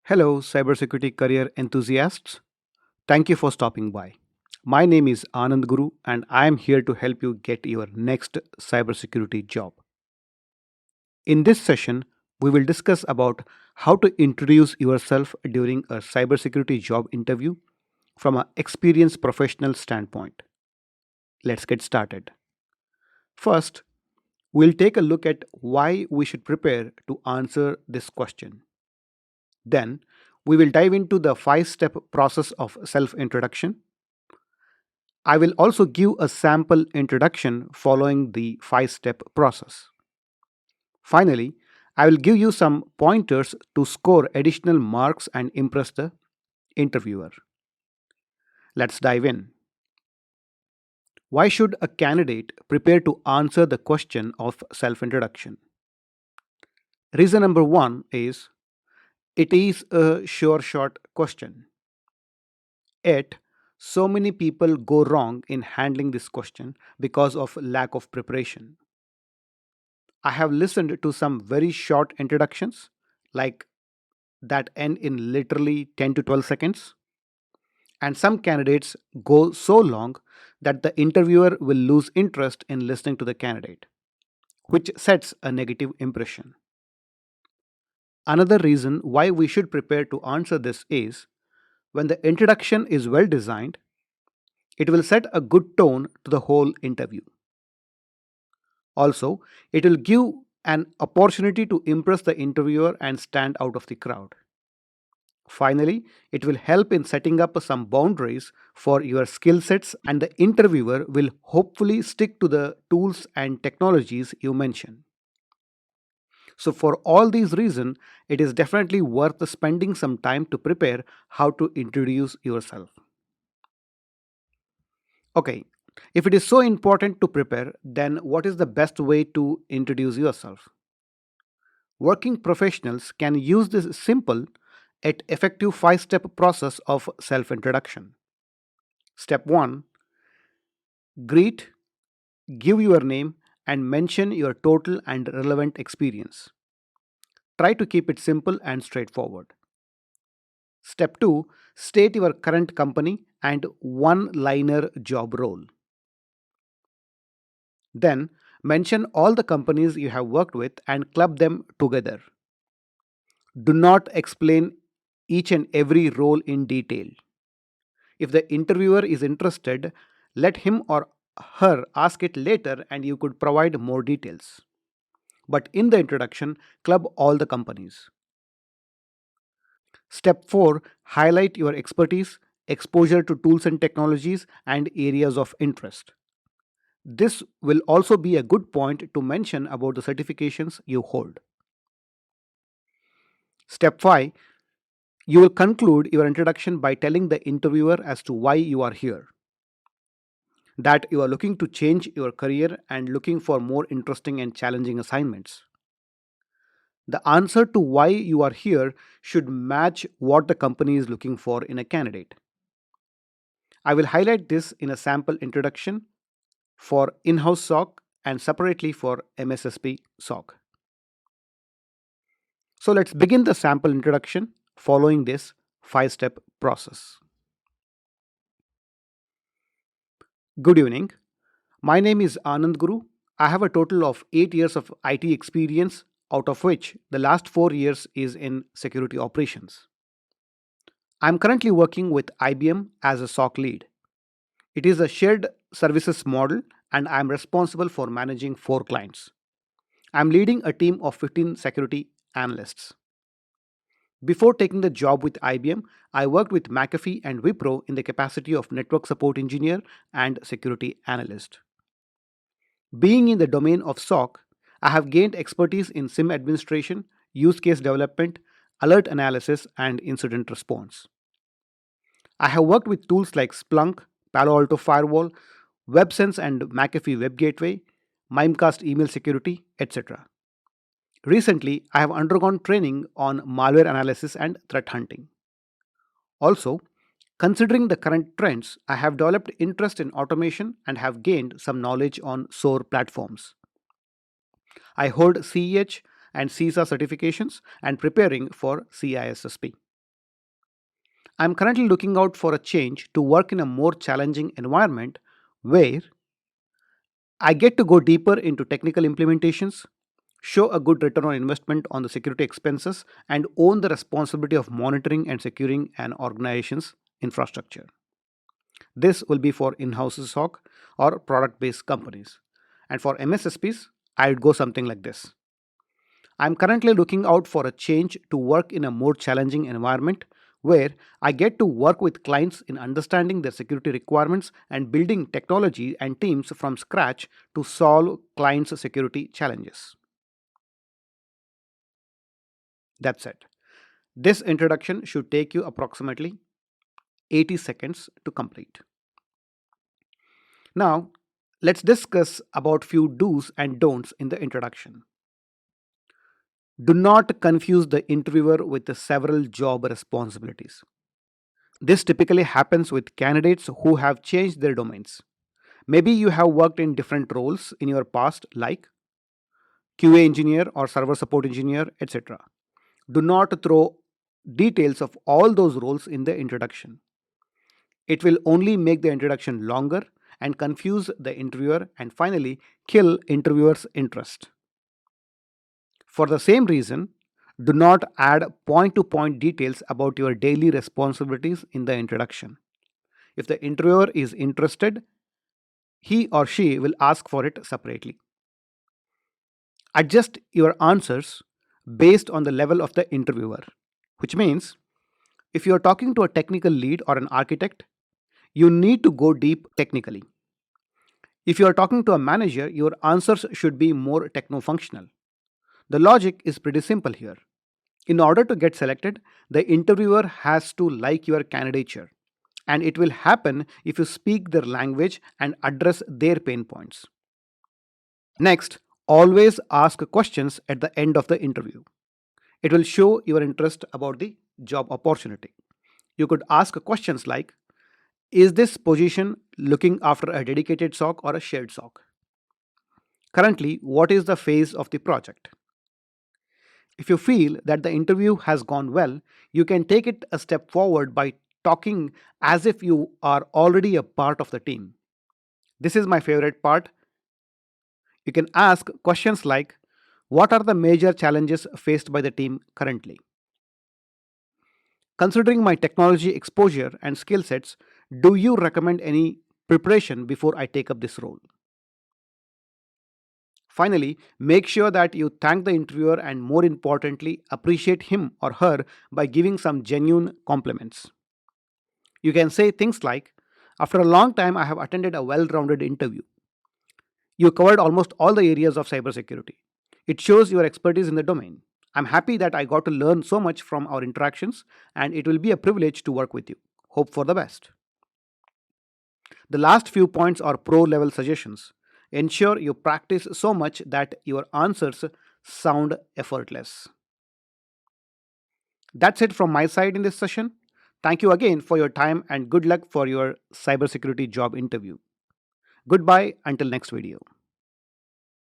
Hello, cybersecurity career enthusiasts. Thank you for stopping by. My name is Anand Guru, and I am here to help you get your next cybersecurity job. In this session, we will discuss about how to introduce yourself during a cybersecurity job interview from an experienced professional standpoint. Let's get started. First, we'll take a look at why we should prepare to answer this question. Then, we will dive into the 5 step process of self introduction. I will also give a sample introduction following the 5 step process. Finally, I will give you some pointers to score additional marks and impress the interviewer. Let's dive in. Why should a candidate prepare to answer the question of self introduction? Reason number one is it is a sure shot question. Yet, so many people go wrong in handling this question because of lack of preparation. I have listened to some very short introductions, like that end in literally 10 to 12 seconds, and some candidates go so long that the interviewer will lose interest in listening to the candidate, which sets a negative impression. Another reason why we should prepare to answer this is when the introduction is well designed, it will set a good tone to the whole interview. Also, it will give an opportunity to impress the interviewer and stand out of the crowd. Finally, it will help in setting up some boundaries for your skill sets, and the interviewer will hopefully stick to the tools and technologies you mention. So, for all these reasons, it is definitely worth spending some time to prepare how to introduce yourself. Okay, if it is so important to prepare, then what is the best way to introduce yourself? Working professionals can use this simple yet effective 5 step process of self introduction. Step 1: greet, give your name, and mention your total and relevant experience. Try to keep it simple and straightforward. Step 2: state your current company and one liner job role. Then, mention all the companies you have worked with and club them together. Do not explain each and every role in detail. If the interviewer is interested, let him or her ask it later and you could provide more details. But in the introduction, club all the companies. Step 4: highlight your expertise, exposure to tools and technologies, and areas of interest. This will also be a good point to mention about the certifications you hold. Step 5: you will conclude your introduction by telling the interviewer as to why you are here, that you are looking to change your career and looking for more interesting and challenging assignments. The answer to why you are here should match what the company is looking for in a candidate. I will highlight this in a sample introduction for in house SOC and separately for MSSP SOC. So let's begin the sample introduction following this 5 step process. Good evening. My name is Anand Guru. I have a total of 8 years of IT experience, out of which the last 4 years is in security operations. I'm currently working with IBM as a SOC lead. It is a shared services model and I'm responsible for managing 4 clients. I'm leading a team of 15 security analysts. Before taking the job with IBM, I worked with McAfee and Wipro in the capacity of network support engineer and security analyst. Being in the domain of SOC, I have gained expertise in SIM administration, use case development, alert analysis, and incident response. I have worked with tools like Splunk, Palo Alto Firewall, WebSense and McAfee Web Gateway, Mimecast email security, etc. Recently, I have undergone training on malware analysis and threat hunting. Also, considering the current trends, I have developed interest in automation and have gained some knowledge on SOAR platforms. I hold CEH and CISA certifications and preparing for CISSP. I'm currently looking out for a change to work in a more challenging environment where I get to go deeper into technical implementations, show a good return on investment on the security expenses, and own the responsibility of monitoring and securing an organization's infrastructure. This will be for in house SOC or product based companies. And for MSSPs, I would go something like this. I'm currently looking out for a change to work in a more challenging environment where I get to work with clients in understanding their security requirements and building technology and teams from scratch to solve clients' security challenges. That's it. This introduction should take you approximately 80 seconds to complete. Now, let's discuss about few do's and don'ts in the introduction. Do not confuse the interviewer with the several job responsibilities. This typically happens with candidates who have changed their domains. Maybe you have worked in different roles in your past, like QA engineer or server support engineer, etc. Do not throw details of all those roles in the introduction. It will only make the introduction longer and confuse the interviewer and finally kill interviewer's interest. For the same reason, do not add point to point details about your daily responsibilities in the introduction. If the interviewer is interested, he or she will ask for it separately. Adjust your answers based on the level of the interviewer, which means if you are talking to a technical lead or an architect, you need to go deep technically. If you are talking to a manager, your answers should be more techno functional. The logic is pretty simple here. In order to get selected, the interviewer has to like your candidature, and it will happen if you speak their language and address their pain points. Next, always ask questions at the end of the interview. It will show your interest about the job opportunity. You could ask questions like, is this position looking after a dedicated SOC or a shared SOC? Currently, what is the phase of the project? If you feel that the interview has gone well, you can take it a step forward by talking as if you are already a part of the team. This is my favorite part. You can ask questions like, what are the major challenges faced by the team currently? Considering my technology exposure and skill sets, do you recommend any preparation before I take up this role? Finally, make sure that you thank the interviewer and, more importantly, appreciate him or her by giving some genuine compliments. You can say things like, after a long time, I have attended a well rounded interview. You covered almost all the areas of cybersecurity. It shows your expertise in the domain. I'm happy that I got to learn so much from our interactions, and it will be a privilege to work with you. Hope for the best. The last few points are pro level suggestions. Ensure you practice so much that your answers sound effortless. That's it from my side in this session. Thank you again for your time and good luck for your cybersecurity job interview. Goodbye until next video.